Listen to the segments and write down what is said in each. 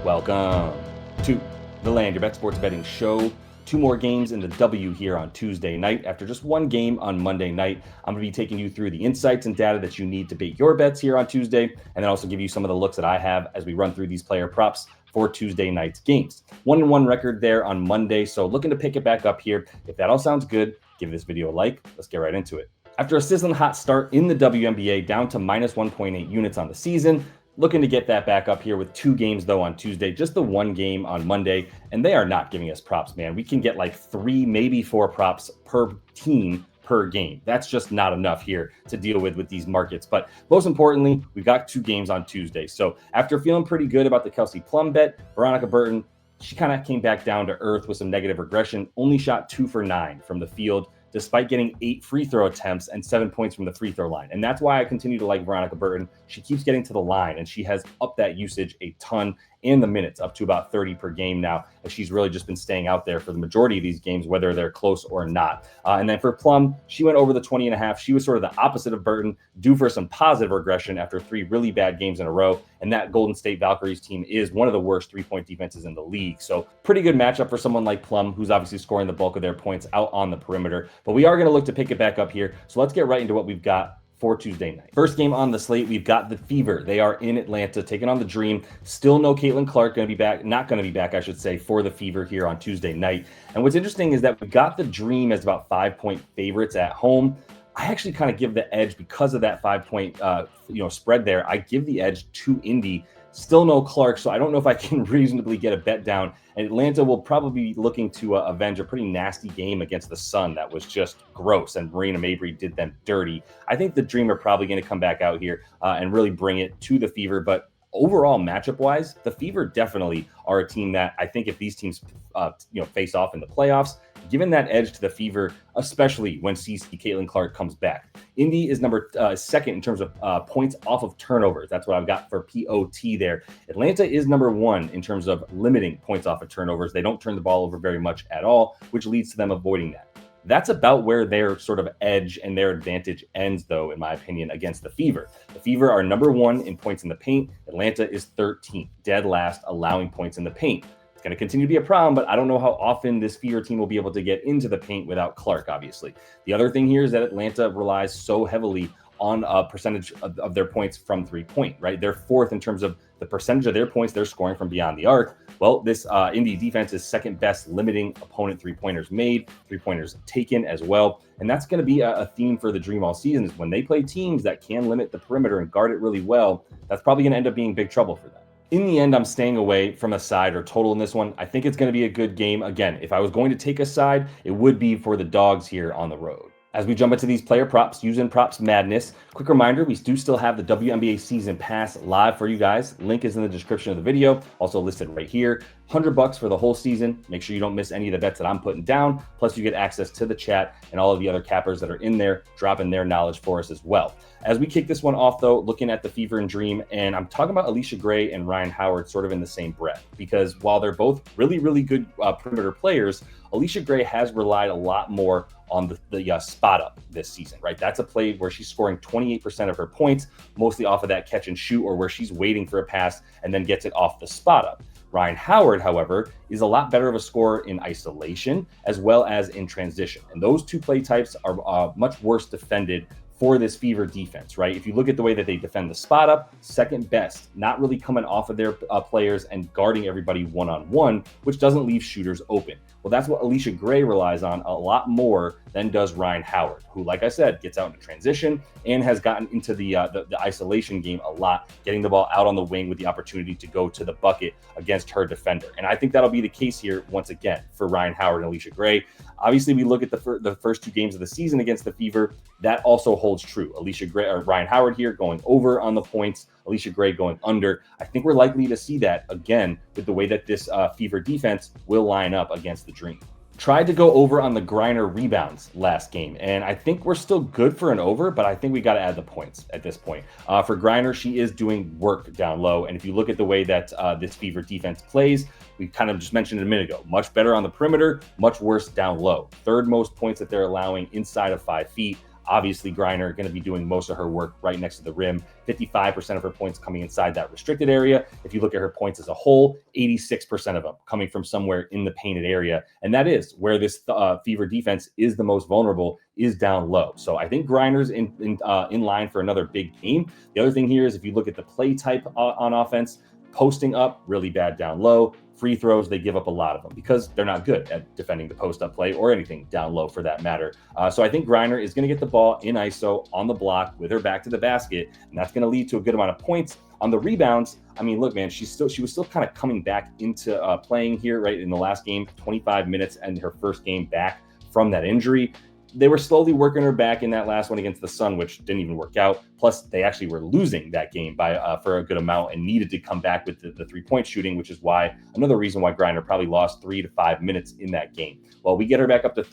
Welcome to the Land Your Bet Sports Betting Show. Two more games in the W here on Tuesday night. After just one game on Monday night, I'm going to be taking you through the insights and data that you need to bait your bets here on Tuesday, and then also give you some of the looks that I have as we run through these player props for Tuesday night's games. 1-1 record there on Monday, so looking to pick it back up here. If that all sounds good, give this video a like. Let's get right into it. After a sizzling hot start in the WNBA, down to minus 1.8 units on the season, looking to get that back up here with two games, though, on Tuesday. Just the one game on Monday, and they are not giving us props, man. We can get like 3, maybe 4 props per team per game. That's just not enough here to deal with these markets. But most importantly, we've got 2 games on Tuesday. So after feeling pretty good about the Kelsey Plum bet, Veronica Burton, she kind of came back down to earth with some negative regression, only shot 2 for 9 from the field, despite getting 8 free throw attempts and 7 points from the free throw line. And that's why I continue to like Veronica Burton. She keeps getting to the line, and she has upped that usage a ton in the minutes, up to about 30 per game now, as she's really just been staying out there for the majority of these games, whether they're close or not. And then for Plum, she went over the 20.5. She was sort of the opposite of Burton, due for some positive regression after 3 really bad games in a row. And that Golden State Valkyries team is one of the worst three-point defenses in the league. So pretty good matchup for someone like Plum, who's obviously scoring the bulk of their points out on the perimeter. But we are going to look to pick it back up here. So let's get right into what we've got for Tuesday night. First game on the slate, we've got the Fever. They are in Atlanta, taking on the Dream. Still no Caitlin Clark going to be back, not going to be back, I should say, for the Fever here on Tuesday night. And what's interesting is that we got the Dream as about 5-point favorites at home. I actually kind of give the edge because of that 5-point spread there. I give the edge to Indy. Still no Clark, so I don't know if I can reasonably get a bet down. And Atlanta will probably be looking to avenge a pretty nasty game against the Sun that was just gross, and Marina Mabrey did them dirty. I think the Dream are probably going to come back out here and really bring it to the Fever, but overall matchup-wise, the Fever definitely are a team that I think if these teams face off in the playoffs, given that edge to the Fever, especially when CC Caitlin Clark comes back. Indy is second in terms of points off of turnovers. That's what I've got for POT there. Atlanta is number 1 in terms of limiting points off of turnovers. They don't turn the ball over very much at all, which leads to them avoiding that. That's about where their sort of edge and their advantage ends, though, in my opinion, against the Fever. The Fever are number 1 in points in the paint. Atlanta is 13th, dead last, allowing points in the paint. It's going to continue to be a problem, but I don't know how often this Fever team will be able to get into the paint without Clark, obviously. The other thing here is that Atlanta relies so heavily on a percentage of their points from three-point, right? They're 4th in terms of the percentage of their points they're scoring from beyond the arc. Well, this Indy defense is second best limiting opponent three-pointers made, three-pointers taken as well. And that's going to be a theme for the Dream all season, is when they play teams that can limit the perimeter and guard it really well, that's probably going to end up being big trouble for them. In the end, I'm staying away from a side or total in this one. I think it's going to be a good game. Again, if I was going to take a side, it would be for the Dogs here on the road. As we jump into these player props, using Props Madness, quick reminder, we do still have the WNBA Season Pass live for you guys. Link is in the description of the video, also listed right here. $100 for the whole season. Make sure you don't miss any of the bets that I'm putting down. Plus, you get access to the chat and all of the other cappers that are in there, dropping their knowledge for us as well. As we kick this one off, though, looking at the Fever and Dream, and I'm talking about Alicia Gray and Ryan Howard sort of in the same breath, because while they're both really, really good perimeter players, Alicia Gray has relied a lot more on the spot up this season, right? That's a play where she's scoring 28% of her points, mostly off of that catch and shoot, or where she's waiting for a pass and then gets it off the spot up. Ryan Howard, however, is a lot better of a scorer in isolation as well as in transition. And those two play types are much worse defended for this Fever defense, right? If you look at the way that they defend the spot up, second best, not really coming off of their players and guarding everybody one-on-one, which doesn't leave shooters open. Well, that's what Alicia Gray relies on a lot more than does Ryan Howard, who, like I said, gets out into transition and has gotten into the isolation game a lot, getting the ball out on the wing with the opportunity to go to the bucket against her defender. And I think that'll be the case here once again for Ryan Howard and Alicia Gray. Obviously, we look at the first 2 games of the season against the Fever. That also holds true. Alicia Gray or Ryan Howard here going over on the points, Alicia Gray going under. I think we're likely to see that again with the way that this Fever defense will line up against the Dream. Tried to go over on the Griner rebounds last game, and I think we're still good for an over, but I think we got to add the points at this point. For Griner, she is doing work down low, and if you look at the way that this Fever defense plays, we kind of just mentioned it a minute ago, much better on the perimeter, much worse down low. 3rd most points that they're allowing inside of 5 feet. Obviously, Griner going to be doing most of her work right next to the rim. 55% of her points coming inside that restricted area. If you look at her points as a whole, 86% of them coming from somewhere in the painted area. And that is where this Fever defense is the most vulnerable, is down low. So I think Griner's in line for another big game. The other thing here is if you look at the play type on offense, posting up, really bad down low. Free throws, they give up a lot of them because they're not good at defending the post-up play or anything down low for that matter. So I think Griner is going to get the ball in ISO on the block with her back to the basket, and that's going to lead to a good amount of points. On the rebounds, I mean, look, man, she was still kind of coming back into playing here, right, in the last game, 25 minutes and her first game back from that injury. They were slowly working her back in that last one against the Sun, which didn't even work out. Plus, they actually were losing that game by for a good amount and needed to come back with the three-point shooting, which is why another reason why Griner probably lost 3 to 5 minutes in that game. Well, we get her back up to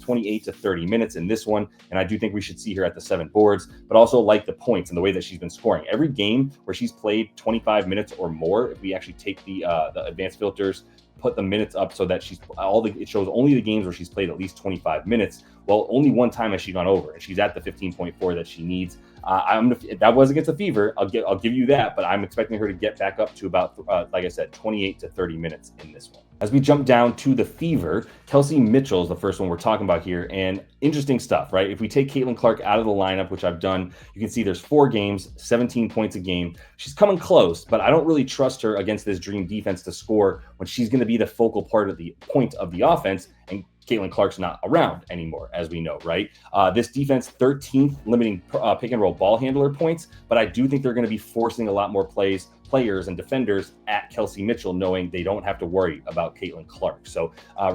28 to 30 minutes in this one, and I do think we should see her at the 7 boards, but also like the points and the way that she's been scoring. Every game where she's played 25 minutes or more, if we actually take the advanced filters, put the minutes up so that it shows only the games where she's played at least 25 minutes. Well, only one time has she gone over, and she's at the 15.4 that she needs. That was against the Fever. I'll give you that, but I'm expecting her to get back up to about, like I said, 28 to 30 minutes in this one. As we jump down to the Fever, Kelsey Mitchell is the first one we're talking about here, and interesting stuff, right? If we take Caitlin Clark out of the lineup, which I've done, you can see there's 4 games, 17 points a game. She's coming close, but I don't really trust her against this Dream defense to score when she's going to be the focal part of the point of the offense, and Caitlin Clark's not around anymore, as we know, right? This defense, 13th, limiting pick and roll ball handler points, but I do think they're going to be forcing a lot more players and defenders at Kelsey Mitchell, knowing they don't have to worry about Caitlin Clark. So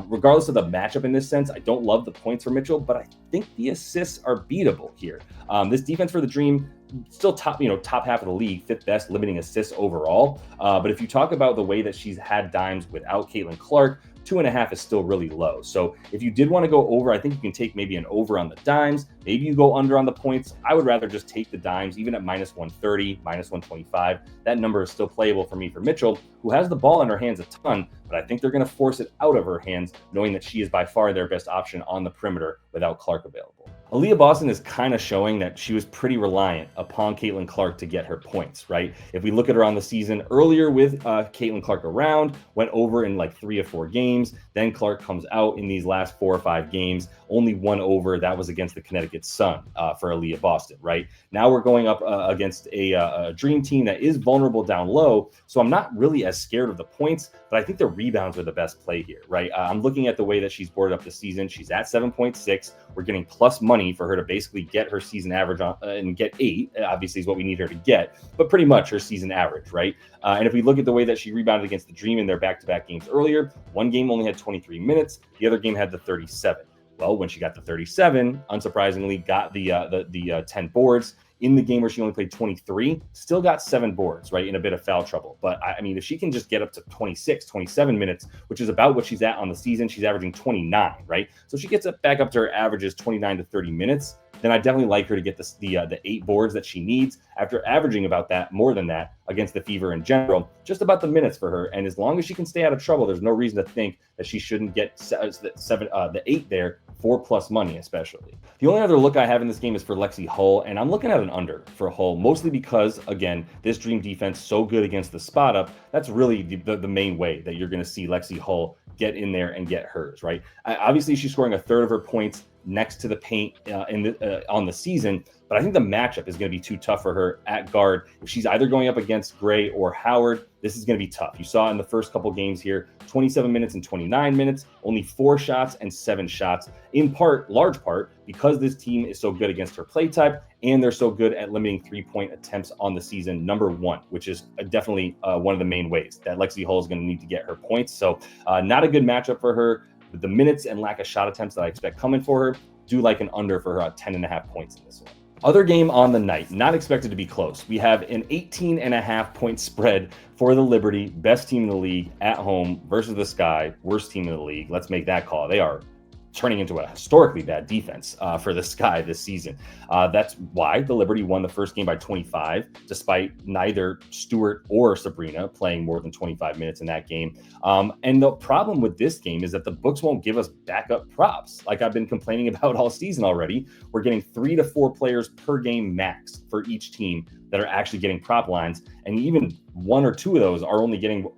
regardless of the matchup in this sense, I don't love the points for Mitchell, but I think the assists are beatable here. This defense for the Dream, still top half of the league, 5th best limiting assists overall. But if you talk about the way that she's had dimes without Caitlin Clark, 2.5 is still really low. So if you did want to go over, I think you can take maybe an over on the dimes. Maybe you go under on the points. I would rather just take the dimes, even at minus 130, minus 125. That number is still playable for me for Mitchell, who has the ball in her hands a ton, but I think they're going to force it out of her hands, knowing that she is by far their best option on the perimeter without Clark available. Aaliyah Boston is kind of showing that she was pretty reliant upon Caitlin Clark to get her points, right? If we look at her on the season earlier with Caitlin Clark around, went over in like 3 or 4 games. Then Clark comes out in these last 4 or 5 games, only 1 over. That was against the Connecticut Sun for Aaliyah Boston, right? Now we're going up against a Dream team that is vulnerable down low. So I'm not really as scared of the points, but I think the rebounds are the best play here, right? I'm looking at the way that she's boarded up this season. She's at 7.6. We're getting plus money for her to basically get her season average on, and get 8, obviously is what we need her to get, but pretty much her season average, right? And if we look at the way that she rebounded against the Dream in their back-to-back games earlier, one game only had 23 minutes, the other game had the 37. Well, when she got the 37, unsurprisingly, got the 10 boards. In the game where she only played 23, still got 7 boards, right, in a bit of foul trouble. But, I mean, if she can just get up to 26, 27 minutes, which is about what she's at on the season, she's averaging 29, right? So she gets back up to her averages 29 to 30 minutes, then I definitely like her to get the 8 boards that she needs after averaging about that, more than that, against the Fever in general, just about the minutes for her. And as long as she can stay out of trouble, there's no reason to think that she shouldn't get the 8 there, 4+ money especially. The only other look I have in this game is for Lexie Hull, and I'm looking at an under for Hull, mostly because, again, this Dream defense so good against the spot up. That's really the main way that you're going to see Lexie Hull get in there and get hers, right? Obviously, she's scoring a third of her points next to the paint on the season, but I think the matchup is going to be too tough for her at guard. If she's either going up against Gray or Howard, this is going to be tough. You saw in the first couple games here, 27 minutes and 29 minutes, only 4 shots and 7 shots, in large part, because this team is so good against her play type, and they're so good at limiting 3-point attempts on the season, number 1, which is definitely one of the main ways that Lexie Hull is going to need to get her points. So not a good matchup for her. With the minutes and lack of shot attempts that I expect coming for her, do like an under for her 10.5 points in this one. Other game on the night, not expected to be close. We have an 18.5 point spread for the Liberty, best team in the league at home versus the Sky, worst team in the league. Let's make that call. They are turning into a historically bad defense for this guy this season. That's why the Liberty won the first game by 25, despite neither Stewart or Sabrina playing more than 25 minutes in that game. And the problem with this game is that the books won't give us backup props. Like I've been complaining about all season already, we're getting 3 to 4 players per game max for each team that are actually getting prop lines. And even 1 or 2 of those are only getting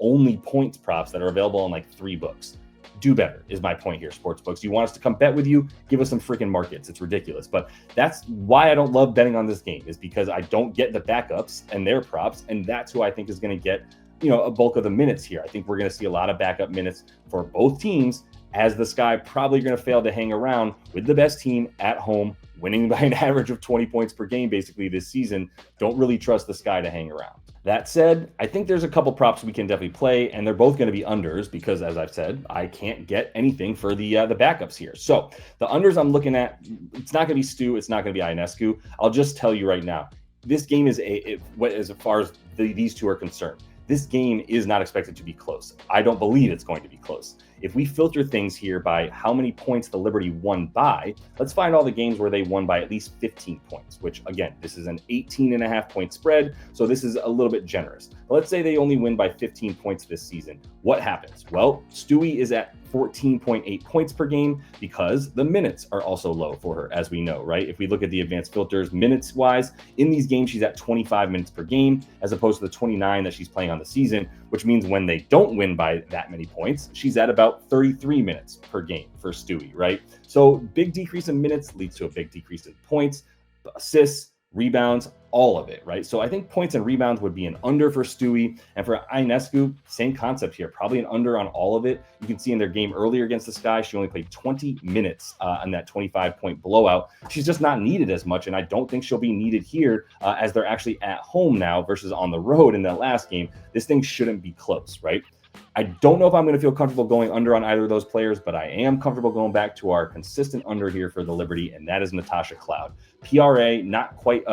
points props that are available in like 3 books. Do better is my point here, sportsbooks. You want us to come bet with you? Give us some freaking markets. It's ridiculous. But that's why I don't love betting on this game, is because I don't get the backups and their props. And that's who I think is going to get, a bulk of the minutes here. I think we're going to see a lot of backup minutes for both teams, as the Sky probably going to fail to hang around with the best team at home, winning by an average of 20 points per game basically this season. Don't really trust the Sky to hang around. That said, I think there's a couple props we can definitely play, and they're both going to be unders because, as I've said, I can't get anything for the backups here. So the unders I'm looking at, it's not going to be Stu, it's not going to be Ionescu. I'll just tell you right now, this game is as far as these two are concerned, this game is not expected to be close. I don't believe it's going to be close. If we filter things here by how many points the Liberty won by, let's find all the games where they won by at least 15 points, which again, this is an 18.5 point spread. So this is a little bit generous. But let's say they only win by 15 points this season. What happens? Well, Stewie is at 14.8 points per game because the minutes are also low for her, as we know, right? If we look at the advanced filters minutes wise, in these games, she's at 25 minutes per game, as opposed to the 29 that she's playing on the season, which means when they don't win by that many points, she's at about 33 minutes per game for Stewie, right? So big decrease in minutes leads to a big decrease in points, assists, rebounds, all of it, right? So I think points and rebounds would be an under for Stewie. And for Ionescu, same concept here, probably an under on all of it. You can see in their game earlier against the Sky, she only played 20 minutes on that 25-point blowout. She's just not needed as much, and I don't think she'll be needed here as they're actually at home now versus on the road in that last game. This thing shouldn't be close, right? I don't know if I'm going to feel comfortable going under on either of those players, but I am comfortable going back to our consistent under here for the Liberty, and that is Natasha Cloud. PRA, not quite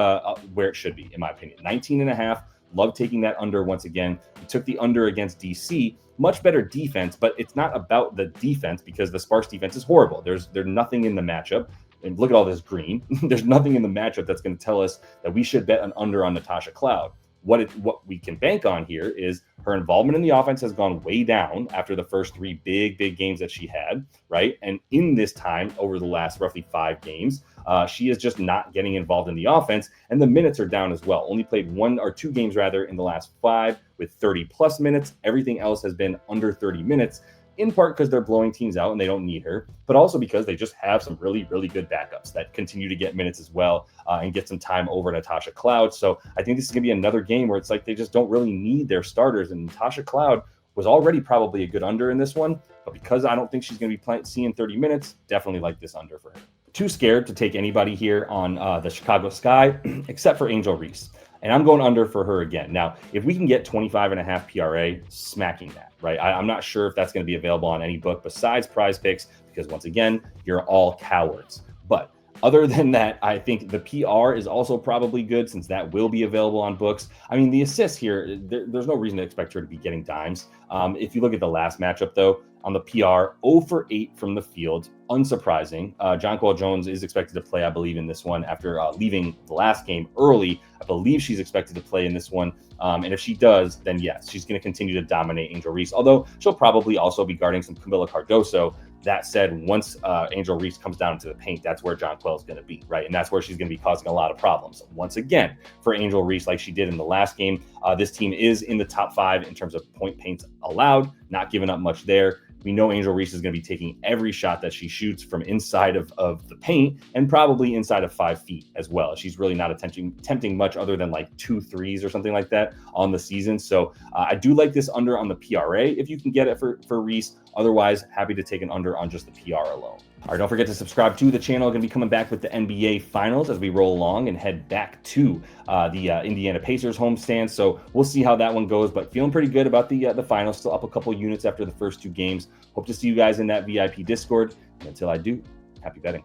where it should be, in my opinion. 19.5. Love taking that under once again. We took the under against DC. Much better defense, but it's not about the defense because the Sparks defense is horrible. There's nothing in the matchup. And look at all this green. There's nothing in the matchup that's going to tell us that we should bet an under on Natasha Cloud. What we can bank on here is her involvement in the offense has gone way down after the first 3 big games that she had, right? And in this time, over the last roughly 5 games, she is just not getting involved in the offense, and the minutes are down as well. Only played 1 or 2 games rather in the last 5 with 30+ minutes. Everything else has been under 30 minutes. In part because they're blowing teams out and they don't need her, but also because they just have some really good backups that continue to get minutes as well and get some time over Natasha Cloud. So I think this is going to be another game where it's like they just don't really need their starters. And Natasha Cloud was already probably a good under in this one, but because I don't think she's going to be seeing 30 minutes, definitely like this under for her. Too scared to take anybody here on the Chicago Sky, except for Angel Reese. And I'm going under for her again. Now, if we can get 25.5 PRA, smacking that, right? I'm not sure if that's going to be available on any book besides Prize Picks, because once again, you're all cowards. But other than that, I think the PR is also probably good since that will be available on books. I mean, the assists here, there's no reason to expect her to be getting dimes. If you look at the last matchup, though, on the PR, 0 for 8 from the field. Unsurprising. Jonquel Jones is expected to play, I believe, in this one after leaving the last game early. I believe she's expected to play in this one. And if she does, then yes, she's going to continue to dominate Angel Reese, although she'll probably also be guarding some Camila Cardoso. That said, once Angel Reese comes down into the paint, that's where Jonquel is going to be, right? And that's where she's going to be causing a lot of problems. Once again, for Angel Reese, like she did in the last game, this team is in the top 5 in terms of point paints allowed, not giving up much there. We know Angel Reese is going to be taking every shot that she shoots from inside of the paint and probably inside of 5 feet as well. She's really not attempting much other than like 2 threes or something like that on the season. So I do like this under on the PRA if you can get it for Reese. Otherwise, happy to take an under on just the PR alone. All right, don't forget to subscribe to the channel. Going to be coming back with the NBA Finals as we roll along and head back to the Indiana Pacers homestand. So we'll see how that one goes, but feeling pretty good about the Finals. Still up a couple units after the first 2 games. Hope to see you guys in that VIP Discord. And until I do, happy betting.